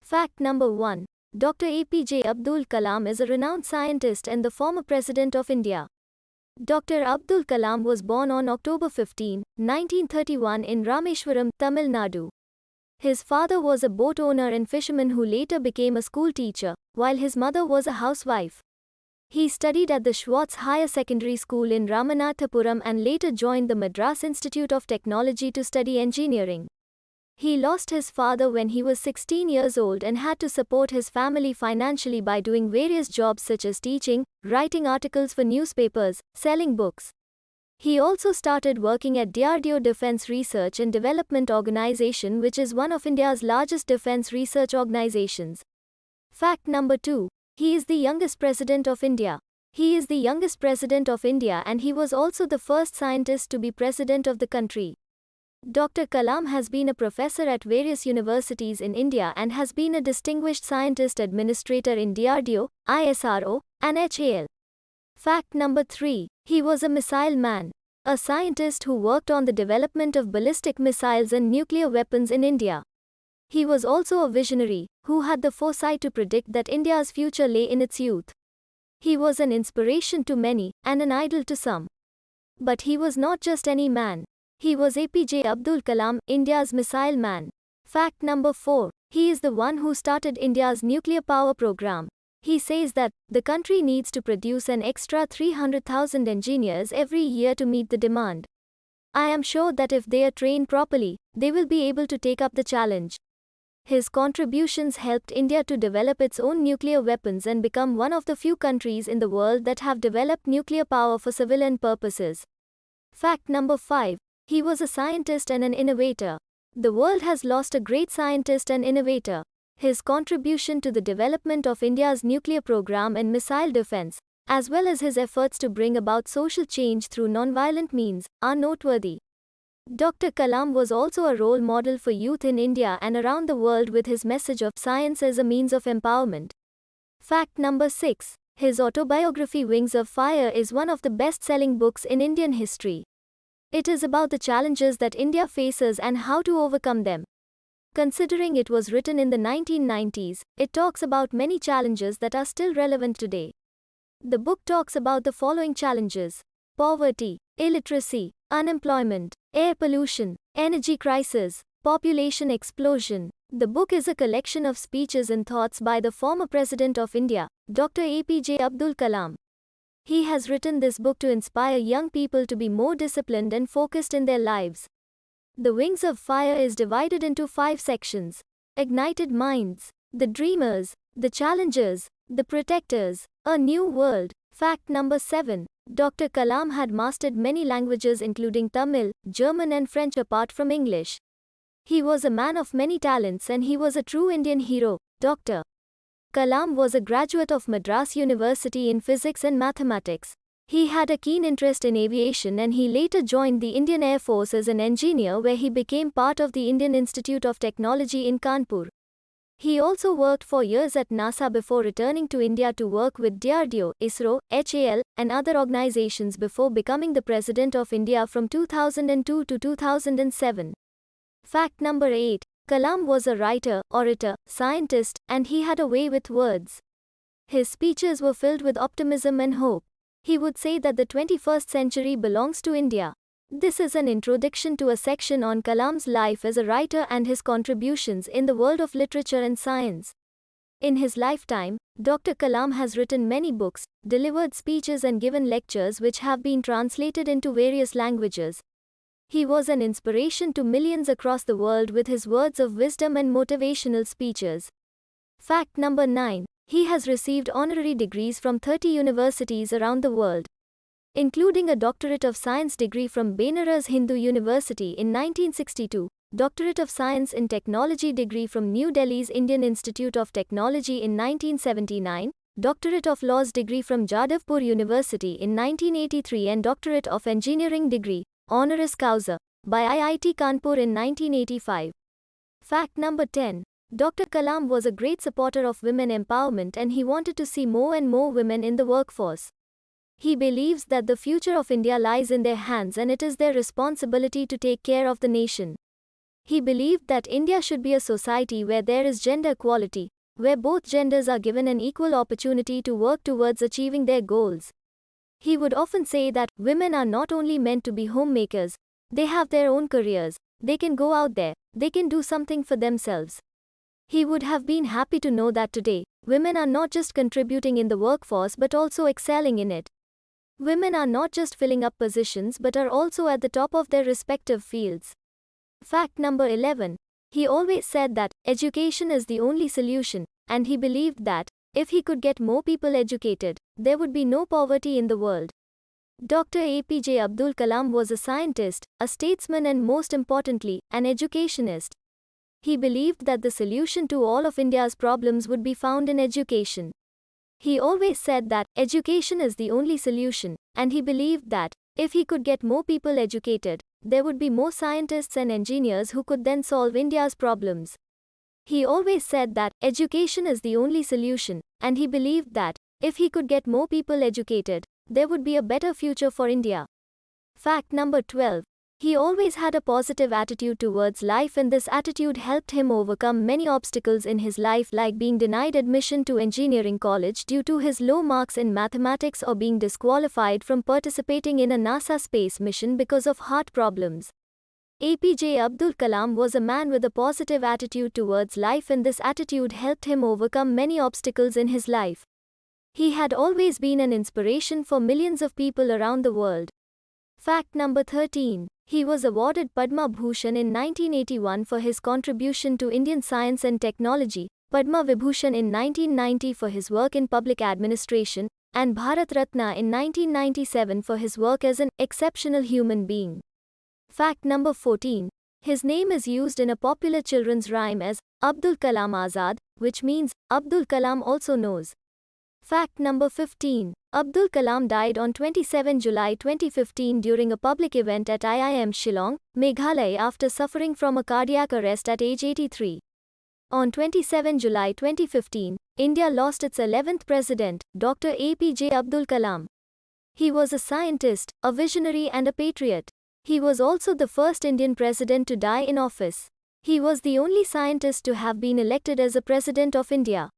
Fact number 1. Dr. APJ Abdul Kalam is a renowned scientist and the former President of India. Dr. Abdul Kalam was born on October 15, 1931 in Rameshwaram, Tamil Nadu. His father was a boat owner and fisherman who later became a school teacher, while his mother was a housewife. He studied at the Schwartz Higher Secondary School in Ramanathapuram and later joined the Madras Institute of Technology to study engineering. He lost his father when he was 16 years old and had to support his family financially by doing various jobs such as teaching, writing articles for newspapers, selling books. He also started working at DRDO Defence Research and Development Organisation, which is one of India's largest defence research organizations. Fact number 2. He is the youngest President of India. He is the youngest President of India and he was also the first scientist to be President of the country. Dr. Kalam has been a professor at various universities in India and has been a distinguished scientist administrator in DRDO, ISRO, and HAL. Fact number 3. He was a missile man, a scientist who worked on the development of ballistic missiles and nuclear weapons in India. He was also a visionary, who had the foresight to predict that India's future lay in its youth. He was an inspiration to many, and an idol to some. But he was not just any man. He was APJ Abdul Kalam, India's missile man. Fact number 4. He is the one who started India's nuclear power program. He says that the country needs to produce an extra 300,000 engineers every year to meet the demand. I am sure that if they are trained properly, they will be able to take up the challenge. His contributions helped India to develop its own nuclear weapons and become one of the few countries in the world that have developed nuclear power for civilian purposes. Fact number 5. He was a scientist and an innovator. The world has lost a great scientist and innovator. His contribution to the development of India's nuclear program and missile defense, as well as his efforts to bring about social change through non-violent means, are noteworthy. Dr. Kalam was also a role model for youth in India and around the world with his message of science as a means of empowerment. Fact number 6. His autobiography Wings of Fire is one of the best-selling books in Indian history. It is about the challenges that India faces and how to overcome them. Considering it was written in the 1990s, it talks about many challenges that are still relevant today. The book talks about the following challenges: poverty, illiteracy, unemployment, air pollution, energy crisis, population explosion. The book is a collection of speeches and thoughts by the former President of India, Dr. APJ Abdul Kalam. He has written this book to inspire young people to be more disciplined and focused in their lives. The Wings of Fire is divided into 5 sections: ignited minds, the dreamers, the challengers, the protectors, a new world. Fact number 7. Dr. Kalam had mastered many languages including Tamil, German and French apart from English. He was a man of many talents and he was a true Indian hero. Dr. Kalam was a graduate of Madras University in physics and mathematics. He had a keen interest in aviation and he later joined the Indian Air Force as an engineer, where he became part of the Indian Institute of Technology in Kanpur. He also worked for years at NASA before returning to India to work with DRDO, ISRO, HAL, and other organizations before becoming the President of India from 2002 to 2007. Fact number 8. Kalam was a writer, orator, scientist, and he had a way with words. His speeches were filled with optimism and hope. He would say that the 21st century belongs to India. This is an introduction to a section on Kalam's life as a writer and his contributions in the world of literature and science. In his lifetime, Dr. Kalam has written many books, delivered speeches and given lectures which have been translated into various languages. He was an inspiration to millions across the world with his words of wisdom and motivational speeches. Fact number 9. He has received honorary degrees from 30 universities around the world, including a Doctorate of Science degree from Benares Hindu University in 1962, Doctorate of Science in Technology degree from New Delhi's Indian Institute of Technology in 1979, Doctorate of Laws degree from Jadavpur University in 1983 and Doctorate of Engineering degree, honoris causa, by IIT Kanpur in 1985. Fact number 10. Dr. Kalam was a great supporter of women empowerment and he wanted to see more and more women in the workforce. He believes that the future of India lies in their hands and it is their responsibility to take care of the nation. He believed that India should be a society where there is gender equality, where both genders are given an equal opportunity to work towards achieving their goals. He would often say that women are not only meant to be homemakers, they have their own careers, they can go out there, they can do something for themselves. He would have been happy to know that today, women are not just contributing in the workforce but also excelling in it. Women are not just filling up positions but are also at the top of their respective fields. Fact number 11. He always said that education is the only solution, and he believed that if he could get more people educated, there would be no poverty in the world. Dr. APJ Abdul Kalam was a scientist, a statesman, and most importantly, an educationist. He believed that the solution to all of India's problems would be found in education. He always said that education is the only solution, and he believed that if he could get more people educated, there would be more scientists and engineers who could then solve India's problems. He always said that education is the only solution, and he believed that if he could get more people educated, there would be a better future for India. Fact number 12. He always had a positive attitude towards life, and this attitude helped him overcome many obstacles in his life, like being denied admission to engineering college due to his low marks in mathematics or being disqualified from participating in a NASA space mission because of heart problems. APJ Abdul Kalam was a man with a positive attitude towards life, and this attitude helped him overcome many obstacles in his life. He had always been an inspiration for millions of people around the world. Fact number 13. He was awarded Padma Bhushan in 1981 for his contribution to Indian science and technology, Padma Vibhushan in 1990 for his work in public administration, and Bharat Ratna in 1997 for his work as an exceptional human being. Fact number 14. His name is used in a popular children's rhyme as Abdul Kalam Azad, which means Abdul Kalam also knows. Fact number 15. Abdul Kalam died on 27 July 2015 during a public event at IIM Shillong, Meghalaya, after suffering from a cardiac arrest at age 83. On 27 July 2015, India lost its 11th president, Dr. APJ Abdul Kalam. He was a scientist, a visionary, and a patriot. He was also the first Indian president to die in office. He was the only scientist to have been elected as a president of India.